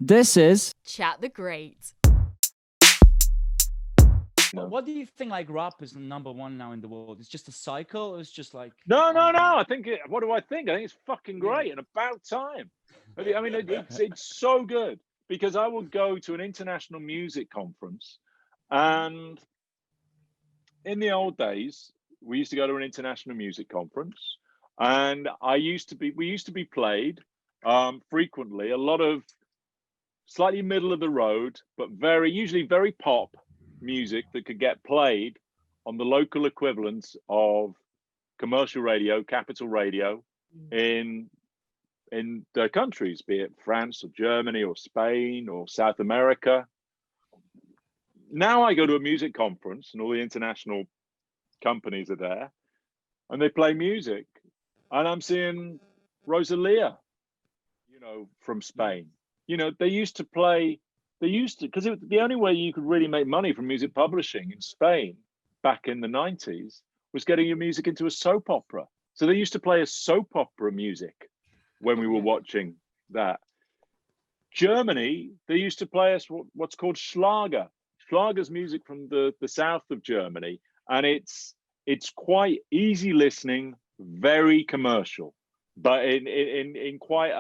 This is Chat the Great. What do you think? Like, rap is number one now in the world? It's just a cycle. It's just like no. I think what do I think? I think it's fucking great and about time. I mean, it's so good because I will go to an international music conference, and in the old days, we used to go to an international music conference, and we used to be played frequently. A lot of slightly middle of the road, but usually very pop music that could get played on the local equivalents of commercial radio, capital radio, in the countries, be it France or Germany or Spain or South America. Now I go to a music conference and all the international companies are there and they play music, and I'm seeing Rosalia, from Spain. They used to, because the only way you could really make money from music publishing in Spain back in the 90s was getting your music into a soap opera. So they used to play a soap opera music when we were watching that. Germany, they used to play us what's called Schlager. Schlager's music from the south of Germany, and it's quite easy listening, very commercial, but in quite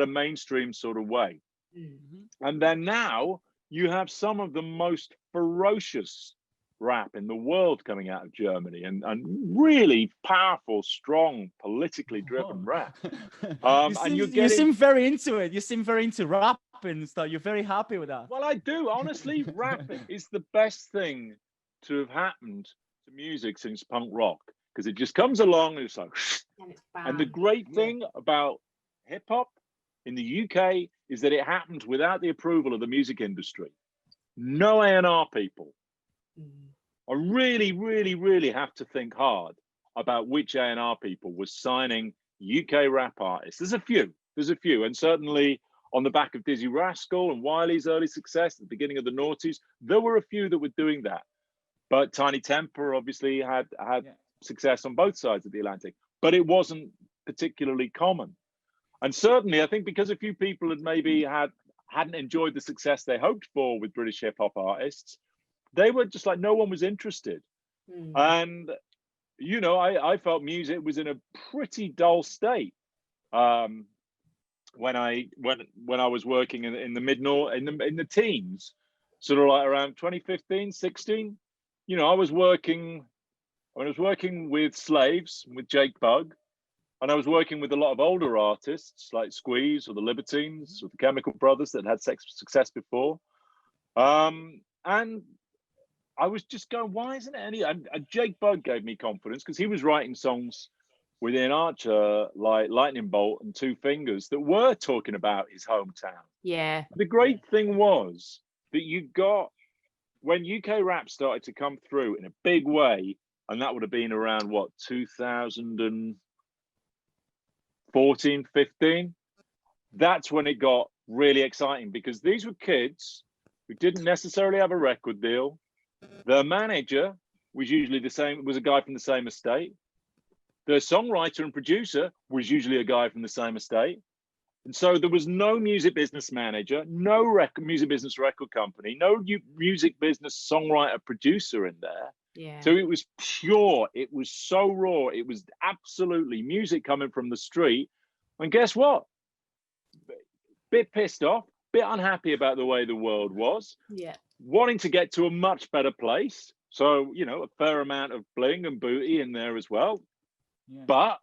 a mainstream sort of way. Mm-hmm. And then now you have some of the most ferocious rap in the world coming out of Germany, and really powerful, strong, politically driven rap. You seem very into it. You seem very into rap and stuff. You're very happy with that. Well, I do. Honestly, rap is the best thing to have happened to music since punk rock, because it just comes along and it's like, and the great thing about hip hop in the UK is that it happened without the approval of the music industry. No A&R people. I really, really, really have to think hard about which A&R people was signing UK rap artists. There's a few. And certainly on the back of Dizzy Rascal and Wiley's early success at the beginning of the noughties, there were a few that were doing that. But Tiny Temper obviously had success on both sides of the Atlantic, but it wasn't particularly common. And certainly, I think because a few people had maybe hadn't enjoyed the success they hoped for with British hip hop artists, they were just like, no one was interested. And, I felt music was in a pretty dull state when I was working in the teens, sort of like around 2015, 16. I was working with Slaves, with Jake Bugg. And I was working with a lot of older artists like Squeeze or the Libertines or the Chemical Brothers that had success before. And I was just going, why isn't it any? And Jake Bugg gave me confidence because he was writing songs within Archer like Lightning Bolt and Two Fingers that were talking about his hometown. Yeah. The great thing was that you got, when UK rap started to come through in a big way, and that would have been around 2014, 15, that's when it got really exciting, because these were kids who didn't necessarily have a record deal. Their manager was usually was a guy from the same estate. Their songwriter and producer was usually a guy from the same estate. And so there was no music business manager, no music business record company, no music business songwriter producer in there. Yeah. So it was pure. It was so raw. It was absolutely music coming from the street. And guess what? Bit pissed off, bit unhappy about the way the world was. Yeah. Wanting to get to a much better place. So, a fair amount of bling and booty in there as well. Yeah. But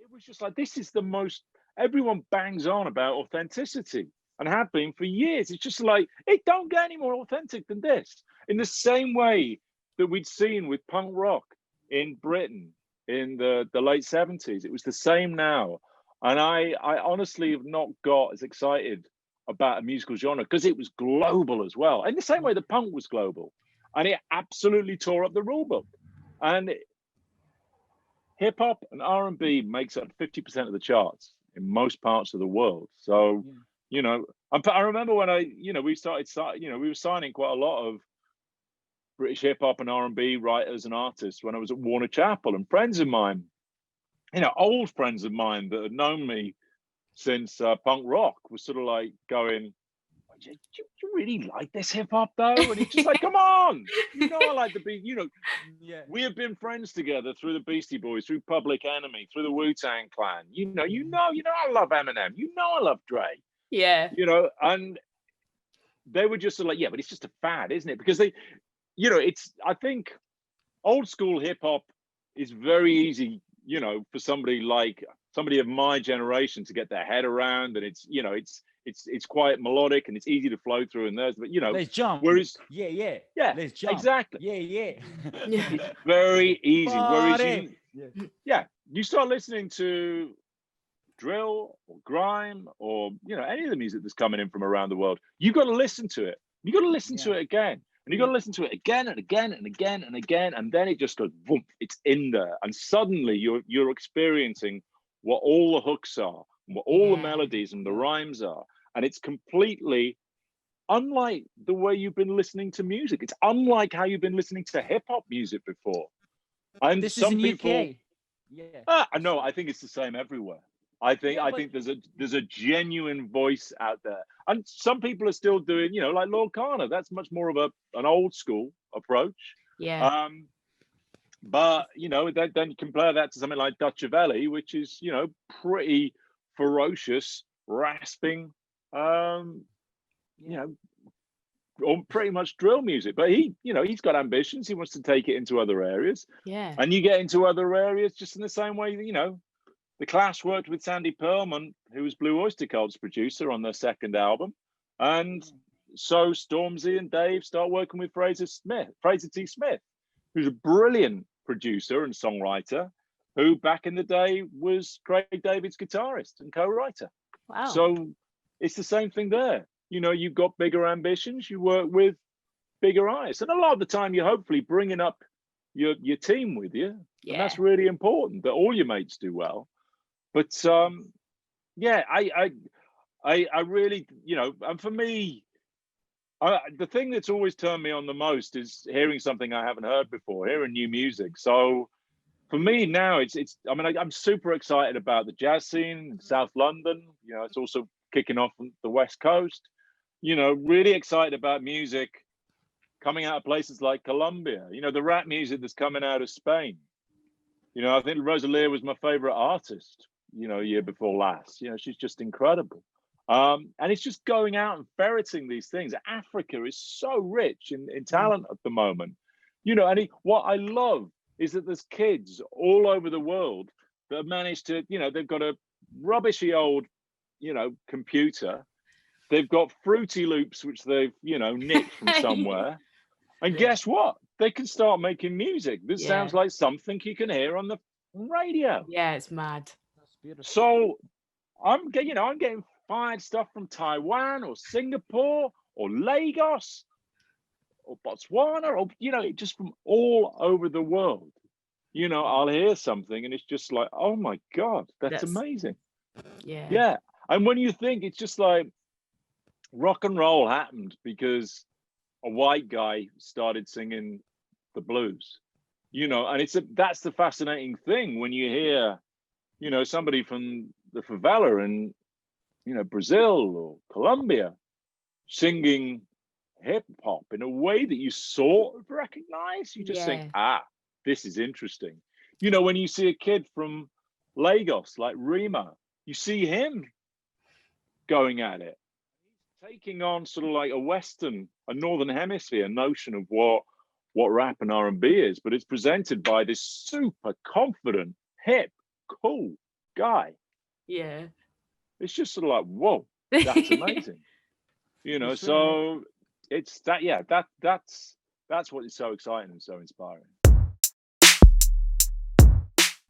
it was just like, this is the most, everyone bangs on about authenticity and have been for years. It's just like, it don't get any more authentic than this. In the same way that we'd seen with punk rock in Britain in the late 70s. It was the same now. And I honestly have not got as excited about a musical genre because it was global as well. In the same way that punk was global. And it absolutely tore up the rule book. And hip hop and R&B makes up 50% of the charts in most parts of the world. So, I remember when we were signing quite a lot of British hip hop and R&B writers and artists when I was at Warner Chappell, and friends of mine, old friends of mine that had known me since punk rock was sort of like going, do you really like this hip hop though? And he's just like, come on, you know, I like the beat. You know, we have been friends together through the Beastie Boys, through Public Enemy, through the Wu-Tang Clan. You know, I love Eminem. You know, I love Dre. Yeah. You know, and they were just sort of like, yeah, but it's just a fad, isn't it? Because they, you know, I think old school hip hop is very easy, you know, for somebody of my generation to get their head around, and it's, you know, it's quite melodic and it's easy to flow through, and there's, but you know, let's jump. Whereas, yeah, let's jump. Exactly. Yeah. It's very easy. Whereas you start listening to drill or grime or, you know, any of the music that's coming in from around the world, you've got to listen to it. You got to listen to it again. And you got to listen to it again and again and again and again, and then it just goes boom, it's in there, and suddenly you're experiencing what all the hooks are, what all the melodies and the rhymes are, and it's completely unlike the way you've been listening to music. It's unlike how you've been listening to hip hop music before. And this some is in people, UK. no, I think it's the same everywhere. I think there's a genuine voice out there, and some people are still doing, you know, like Lord Kana. That's much more of an old school approach. Yeah. But you know, then you compare that to something like Dutch Valley, which is, you know, pretty ferocious, rasping, you know, or pretty much drill music. But he, you know, he's got ambitions. He wants to take it into other areas. Yeah. And you get into other areas just in the same way, you know. The Clash worked with Sandy Pearlman, who was Blue Oyster Cult's producer on their second album. And so Stormzy and Dave start working with Fraser T. Smith, who's a brilliant producer and songwriter, who back in the day was Craig David's guitarist and co-writer. Wow. So it's the same thing there. You know, you've got bigger ambitions, you work with bigger eyes. And a lot of the time you're hopefully bringing up your team with you. Yeah. And that's really important, that all your mates do well. But yeah, I really, you know, and for me, the thing that's always turned me on the most is hearing something I haven't heard before, hearing new music. So for me now, it's. I mean, I'm super excited about the jazz scene in South London. You know, it's also kicking off on the West Coast. You know, really excited about music coming out of places like Colombia. You know, the rap music that's coming out of Spain. You know, I think Rosalia was my favorite artist, you know, year before last. You know, she's just incredible. And it's just going out and ferreting these things. Africa is so rich in talent at the moment. You know, and what I love is that there's kids all over the world that have managed to, you know, they've got a rubbishy old, you know, computer. They've got Fruity Loops, which they've, you know, nicked from somewhere. And guess what? They can start making music. This sounds like something you can hear on the radio. Yeah, it's mad. That's beautiful. So I'm getting fired stuff from Taiwan or Singapore or Lagos or Botswana, or, you know, just from all over the world. You know, I'll hear something and it's just like, oh my God, that's amazing. Yeah. Yeah. And when you think, it's just like rock and roll happened because a white guy started singing the blues, you know, and that's the fascinating thing when you hear, you know, somebody from the favela in, you know, Brazil or Colombia singing hip hop in a way that you sort of recognize. You just think, this is interesting. You know, when you see a kid from Lagos like Rima, you see him going at it, taking on sort of like a northern hemisphere notion of what rap and R&B is, but it's presented by this super confident, hip, cool guy. Yeah. It's just sort of like, whoa, that's amazing. You know, so it's that, that's what is so exciting and so inspiring.